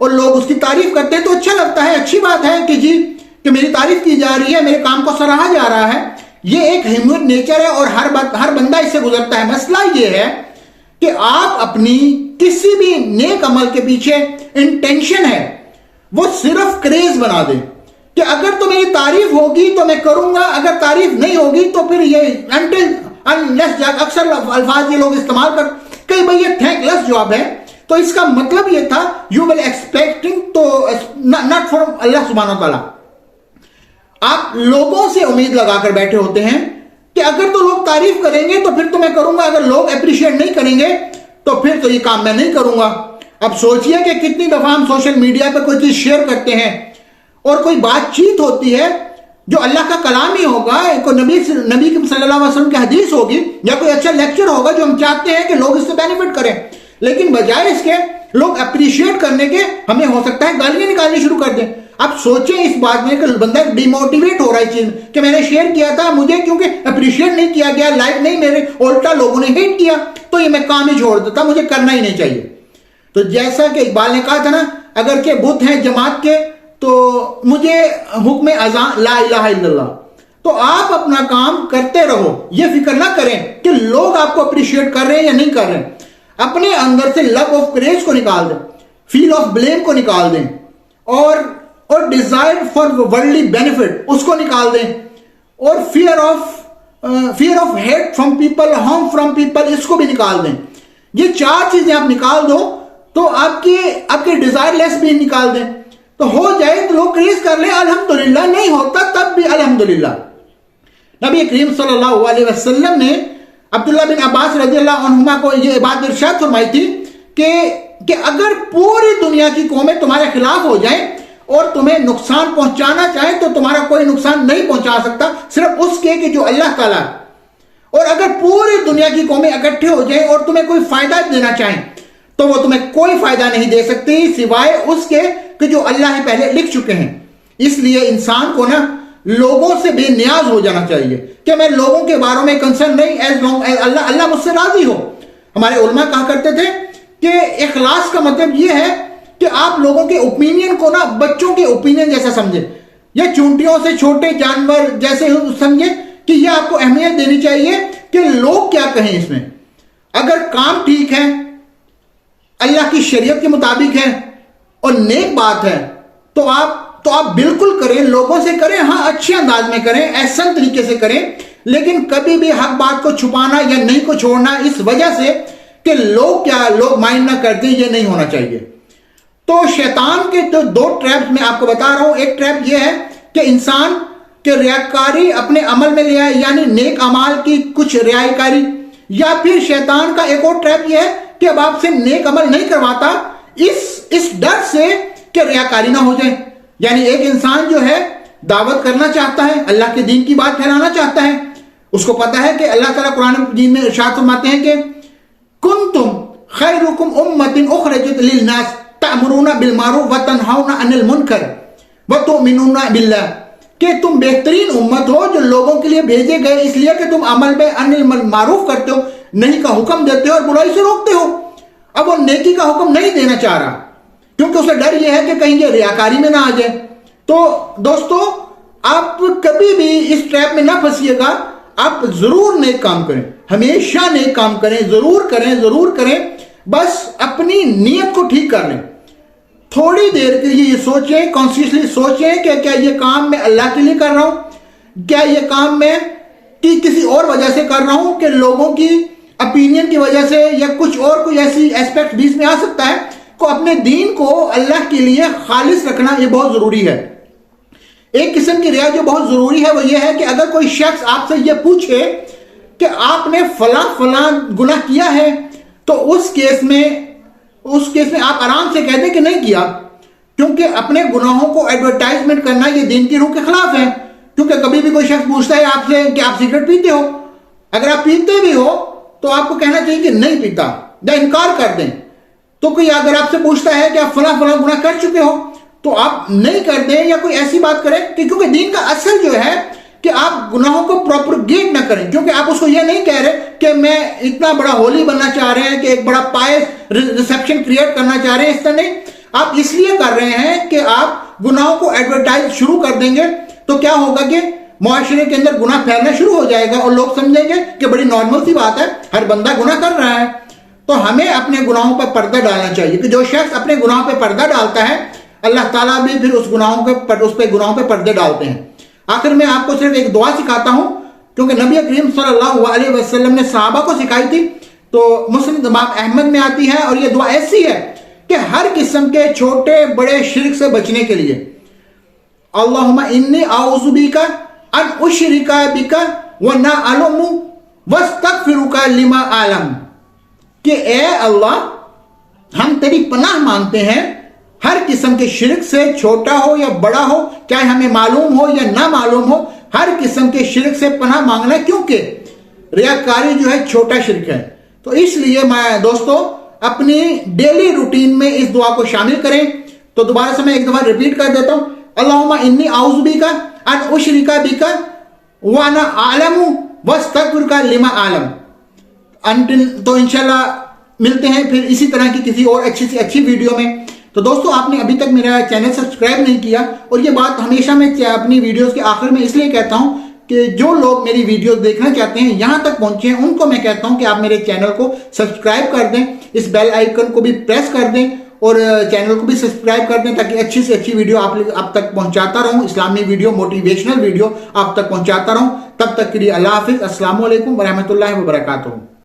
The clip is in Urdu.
اور لوگ اس کی تعریف کرتے ہیں تو اچھا لگتا ہے, اچھی بات ہے کہ جی کہ میری تعریف کی جا رہی ہے, میرے کام کو سراہا جا رہا ہے. یہ ایک ہیومن نیچر ہے اور ہر بندہ اس سے گزرتا ہے. مسئلہ یہ ہے کہ آپ اپنی کسی بھی نیک عمل کے پیچھے انٹینشن ہے وہ صرف کریز بنا دیں کہ اگر تو میری تعریف ہوگی تو میں کروں گا, اگر تعریف نہیں ہوگی تو پھر یہ اکثر الفاظ یہ لوگ استعمال کر کہ بھئی یہ تھینک لیس جاب ہے. تو اس کا مطلب یہ تھا یو ول ایکسپیکٹنگ تو ناٹ فرام اللہ سبحانہ و تعالیٰ. آپ لوگوں سے امید لگا کر بیٹھے ہوتے ہیں کہ اگر تو لوگ تعریف کریں گے تو پھر تو میں کروں گا, اگر لوگ اپریشیٹ نہیں کریں گے تو پھر تو یہ کام میں نہیں کروں گا. اب سوچئے کہ کتنی دفعہ ہم سوشل میڈیا پہ کوئی چیز شیئر کرتے ہیں اور کوئی بات چیت ہوتی ہے جو اللہ کا کلام ہی ہوگا, کوئی نبی صلی اللہ علیہ وسلم کی حدیث ہوگی یا کوئی اچھا لیکچر ہوگا جو ہم چاہتے ہیں کہ لوگ اس سے بینیفٹ کریں, لیکن بجائے اس کے لوگ اپریشیٹ کرنے کے ہمیں ہو سکتا ہے گالیاں نکالنی شروع کر دیں. اب سوچیں اس بات میں کہ بندہ ڈی موٹیویٹ ہو رہا ہے چیز کہ میں نے شیئر کیا تھا, مجھے کیونکہ اپریشیٹ نہیں کیا گیا, لائک نہیں میرے, الٹا لوگوں نے ہیٹ کیا, تو یہ میں کام ہی چھوڑ دیتا, مجھے کرنا ہی نہیں چاہیے. تو جیسا کہ اقبال نے کہا تھا نا, اگر کہ بت ہیں جماعت کے تو مجھے حکم اذان لا الہ الا اللہ. تو آپ اپنا کام کرتے رہو, یہ فکر نہ کریں کہ لوگ آپ کو اپریشیٹ کر رہے ہیں یا نہیں کر رہے ہیں. اپنے اندر سے لو آف کریج کو نکال دیں, فیل آف بلیم کو نکال دیں, اور ڈیزائر فار ورلڈلی بینیفٹ اس کو نکال دیں, اور fear of hate from people, harm from people اس کو بھی نکال دیں. یہ 4 چیزیں آپ نکال دو تو آپ کے ڈیزائر لیس بھی نکال دیں تو ہو جائے, تو لوگ کریز کر لیں الحمدللہ, نہیں ہوتا تب بھی الحمدللہ. نبی کریم صلی اللہ علیہ وسلم نے عبداللہ بن عباس رضی اللہ عنہما کو یہ بات ارشاد فرمائی تھی کہ اگر پوری دنیا کی قومیں تمہارے خلاف ہو جائیں اور تمہیں نقصان پہنچانا چاہیں تو تمہارا کوئی نقصان نہیں پہنچا سکتا صرف اس کے کہ جو اللہ تعالیٰ. اور اگر پوری دنیا کی قومیں اکٹھے ہو جائیں اور تمہیں کوئی فائدہ دینا چاہیں تو وہ تمہیں کوئی فائدہ نہیں دے سکتی سوائے اس کے کہ جو اللہ ہی پہلے لکھ چکے ہیں. اس لیے انسان کو نا لوگوں سے بے نیاز ہو جانا چاہیے کہ میں لوگوں کے باروں میں کنسرن نہیں, ایز لانگ ایز اللہ مجھ سے راضی ہو. ہمارے علماء کہا کرتے تھے کہ اخلاص کا مطلب یہ ہے کہ آپ لوگوں کے اوپینین کو نا بچوں کے اوپینین جیسا سمجھیں, یا چونٹیوں سے چھوٹے جانور جیسے سمجھیں کہ یہ آپ کو اہمیت دینی چاہیے کہ لوگ کیا کہیں اس میں. اگر کام ٹھیک ہے, اللہ کی شریعت کے مطابق ہے اور نیک بات ہے تو آپ بالکل کریں, لوگوں سے کریں, ہاں اچھے انداز میں کریں, احسن طریقے سے کریں, لیکن کبھی بھی حق بات کو چھپانا یا نہیں کو چھوڑنا اس وجہ سے کہ لوگ مائنڈ نہ کر دیں, یہ نہیں ہونا چاہیے. تو شیطان کے جو 2 ٹریپس میں آپ کو بتا رہا ہوں. ایک ٹریپ یہ ہے کہ انسان کے ریاکاری اپنے عمل میں لے آئے, یعنی نیک اعمال کی کچھ رعایت, یا پھر شیطان کا ایک اور ٹریپ یہ ہے کہ اب آپ سے نیک عمل نہیں کرواتا اس ڈر سے کہ ریاکاری نہ ہو جائے. یعنی ایک انسان جو ہے دعوت کرنا چاہتا ہے, اللہ کے دین کی بات پھیلانا چاہتا ہے, اس کو پتا ہے کہ اللہ تعالیٰ قرآن مجید میں ارشاد فرماتے ہیں کہ کنتم خیرکم امۃ اخرجت للناس تأمرون بالمعروف وتنہون عن المنکر وتؤمنون باللہ, کہ تم بہترین امت ہو جو لوگوں کے لیے بھیجے گئے اس لیے کہ تم عمل میں عن المعروف کرتے ہو, نہیں کا حکم دیتے ہو اور برائی سے روکتے ہو. اب وہ نیکی کا حکم نہیں دینا چاہ رہا کیونکہ اسے ڈر یہ ہے کہ کہیں یہ ریاکاری میں نہ آ جائے. تو دوستو آپ کبھی بھی اس ٹریپ میں نہ پھنسیے گا, آپ ضرور نیک کام کریں, ہمیشہ نیک کام کریں, ضرور کریں, بس اپنی نیت کو ٹھیک کر لیں. تھوڑی دیر کے لیے یہ سوچیں, کانشیسلی سوچیں کہ کیا یہ کام میں اللہ کے لیے کر رہا ہوں, کیا یہ کام میں کسی اور وجہ سے کر رہا ہوں کہ لوگوں کی اپینین کی وجہ سے, یا کوئی ایسی ایسپیکٹ بیچ میں آ سکتا ہے. کو اپنے دین کو اللہ کے لیے خالص رکھنا یہ بہت ضروری ہے. ایک قسم کی رعایت جو بہت ضروری ہے وہ یہ ہے کہ اگر کوئی شخص آپ سے یہ پوچھے کہ آپ نے فلاں گناہ کیا ہے تو اس کیس میں آپ آرام سے کہہ دیں کہ نہیں کیا, کیونکہ اپنے گناہوں کو ایڈورٹائزمنٹ کرنا یہ دین کی روح کے خلاف ہے. کیونکہ کبھی بھی کوئی شخص پوچھتا ہے آپ سے کہ آپ سگریٹ پیتے ہو, اگر آپ پیتے بھی ہو تو آپ کو کہنا چاہیے کہ نہیں پیتا یا انکار کر دیں. تو کوئی اگر آپ سے پوچھتا ہے کہ آپ فلاں گناہ کر چکے ہو تو آپ نہیں کر دیں یا کوئی ایسی بات کریں, کیونکہ دین کا اصل جو ہے کہ آپ گناہوں کو پروپیگیٹ نہ کریں. کیونکہ آپ اس کو یہ نہیں کہہ رہے کہ میں اتنا بڑا ہولی بننا چاہ رہے ہیں کہ ایک بڑا پائس ریسیپشن کریٹ کرنا چاہ رہے ہیں, اس طرح نہیں. آپ اس لیے کر رہے ہیں کہ آپ گناہوں کو ایڈورٹائز شروع کر دیں گے تو کیا ہوگا کہ معاشرے کے اندر گناہ پھیلنا شروع ہو جائے گا اور لوگ سمجھیں گے کہ بڑی نارمل سی بات ہے، ہر بندہ گناہ کر رہا ہے۔ تو ہمیں اپنے گناہوں پر پردہ ڈالنا چاہیے کہ جو شخص اپنے گناہوں پہ پردہ ڈالتا ہے اللہ تعالیٰ بھی پھر اس گناہوں پہ پردے ڈالتے ہیں۔ آخر میں آپ کو صرف ایک دعا سکھاتا ہوں کیونکہ نبی کریم صلی اللہ علیہ وسلم نے صحابہ کو سکھائی تھی، تو مسلم امام احمد میں آتی ہے، اور یہ دعا ایسی ہے کہ ہر قسم کے چھوٹے بڑے شرک سے بچنے کے لیے اللہم انی اعوذ بک ان اشرک بک وانا اعلم واستغفرک لما اعلم، کہ اے اللہ ہم تیری پناہ مانگتے ہیں ہر قسم کے شرک سے، چھوٹا ہو یا بڑا ہو، چاہے ہمیں معلوم ہو یا نہ معلوم ہو، ہر قسم کے شرک سے پناہ مانگنا ہے، کیونکہ ریاکاری جو ہے چھوٹا شرک ہے۔ تو اس لیے میں دوستو اپنی ڈیلی روٹین میں اس دعا کو شامل کریں۔ تو دوبارہ سے میں ایک دفعہ ریپیٹ کر دیتا ہوں، اللہم انی اعوذ بک ان اشرک بک وانا اعلم واستغفرک لما اعلم۔ تو انشاءاللہ ملتے ہیں پھر اسی طرح کی کسی اور اچھی سے اچھی ویڈیو میں۔ تو دوستو آپ نے ابھی تک میرا چینل سبسکرائب نہیں کیا، اور یہ بات ہمیشہ میں اپنی ویڈیوز کے آخر میں اس لیے کہتا ہوں کہ جو لوگ میری ویڈیوز دیکھنا چاہتے ہیں، یہاں تک پہنچے ہیں، ان کو میں کہتا ہوں کہ آپ میرے چینل کو سبسکرائب کر دیں، اس بیل آئیکن کو بھی پریس کر دیں اور چینل کو بھی سبسکرائب کر دیں تاکہ اچھی سے اچھی ویڈیو آپ تک پہنچاتا رہوں، اسلامی ویڈیو، موٹیویشنل ویڈیو آپ تک پہنچاتا رہوں۔ تب تک کے لیے اللہ حافظ، السلام علیکم ورحمۃ اللہ وبرکاتہ۔